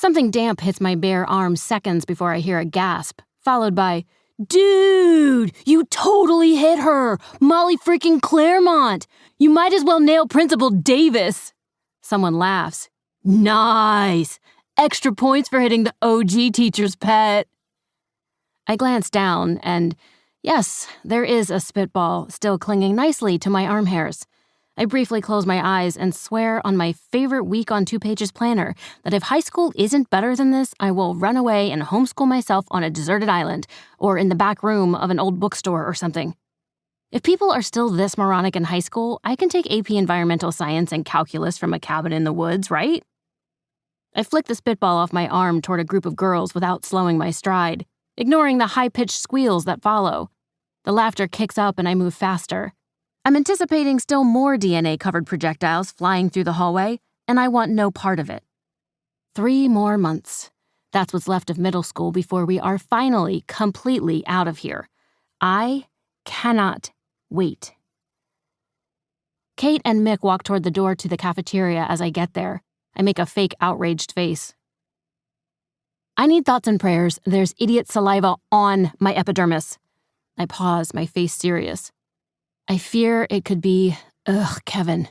Something damp hits my bare arm seconds before I hear a gasp, followed by, "Dude, you totally hit her! Molly freaking Claremont! You might as well nail Principal Davis!" Someone laughs. "Nice! Extra points for hitting the OG teacher's pet." I glance down, and yes, there is a spitball still clinging nicely to my arm hairs. I briefly close my eyes and swear on my favorite week on 2 pages planner that if high school isn't better than this, I will run away and homeschool myself on a deserted island or in the back room of an old bookstore or something. If people are still this moronic in high school, I can take AP Environmental Science and Calculus from a cabin in the woods, right? I flick the spitball off my arm toward a group of girls without slowing my stride, ignoring the high-pitched squeals that follow. The laughter kicks up and I move faster. I'm anticipating still more DNA-covered projectiles flying through the hallway, and I want no part of it. 3 more months. That's what's left of middle school before we are finally completely out of here. I cannot wait. Kate and Mick walk toward the door to the cafeteria as I get there. I make a fake outraged face. "I need thoughts and prayers. There's idiot saliva on my epidermis." I pause, my face serious. "I fear it could be, Kevin."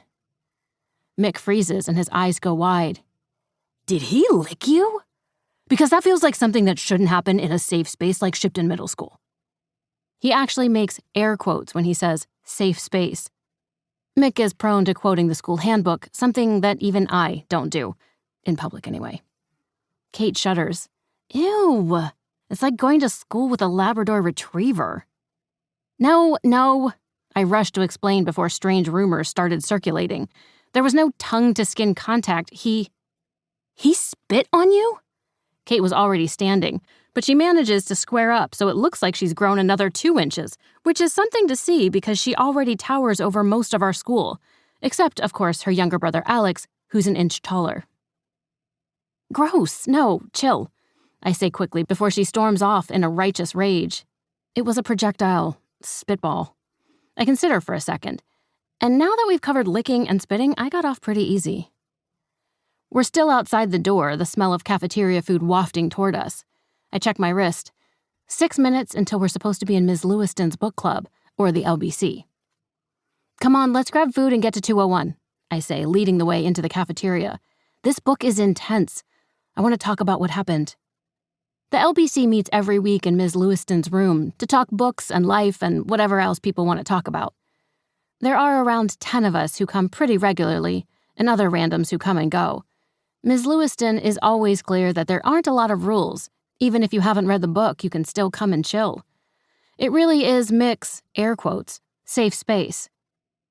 Mick freezes and his eyes go wide. "Did he lick you?" Because that feels like something that shouldn't happen in a safe space like Shipton Middle School. He actually makes air quotes when he says safe space. Mick is prone to quoting the school handbook, something that even I don't do. In public, anyway. Kate shudders. "Ew, it's like going to school with a Labrador retriever." No, I rushed to explain before strange rumors started circulating. There was no tongue-to-skin contact. He spit on you? Kate was already standing, but she manages to square up so it looks like she's grown another 2 inches, which is something to see because she already towers over most of our school, except, of course, her younger brother Alex, who's an inch taller. "Gross, no, chill," I say quickly before she storms off in a righteous rage. It was a projectile, spitball. I consider for a second, and now that we've covered licking and spitting, I got off pretty easy. We're still outside the door, the smell of cafeteria food wafting toward us. I check my wrist. 6 minutes until we're supposed to be in Ms. Lewsiton's book club, or the LBC. "Come on, let's grab food and get to 201, I say, leading the way into the cafeteria. This book is intense. I want to talk about what happened. The LBC meets every week in Ms. Lewsiton's room to talk books and life and whatever else people want to talk about. There are around 10 of us who come pretty regularly, and other randoms who come and go. Ms. Lewsiton is always clear that there aren't a lot of rules. Even if you haven't read the book, you can still come and chill. It really is Mick's, air quotes, safe space.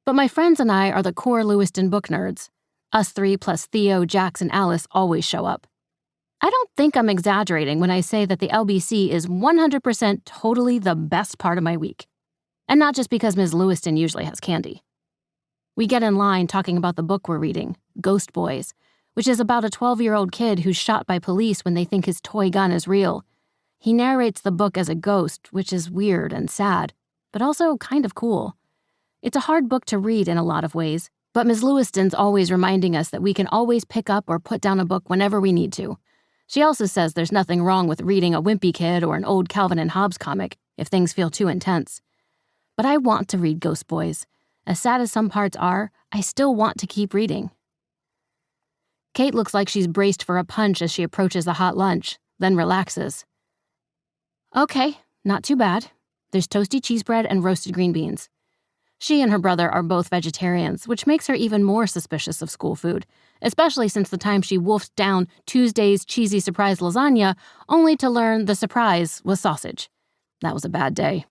But my friends and I are the core Lewsiton book nerds. Us 3 plus Theo, Jax, and Alice always show up. I don't think I'm exaggerating when I say that the LBC is 100% totally the best part of my week. And not just because Ms. Lewsiton usually has candy. We get in line talking about the book we're reading, Ghost Boys, which is about a 12-year-old kid who's shot by police when they think his toy gun is real. He narrates the book as a ghost, which is weird and sad, but also kind of cool. It's a hard book to read in a lot of ways, but Ms. Lewsiton's always reminding us that we can always pick up or put down a book whenever we need to. She also says there's nothing wrong with reading a Wimpy Kid or an old Calvin and Hobbes comic if things feel too intense. But I want to read Ghost Boys. As sad as some parts are, I still want to keep reading. Kate looks like she's braced for a punch as she approaches the hot lunch, then relaxes. "Okay, not too bad. There's toasty cheese bread and roasted green beans." She and her brother are both vegetarians, which makes her even more suspicious of school food, especially since the time she wolfed down Tuesday's cheesy surprise lasagna, only to learn the surprise was sausage. That was a bad day.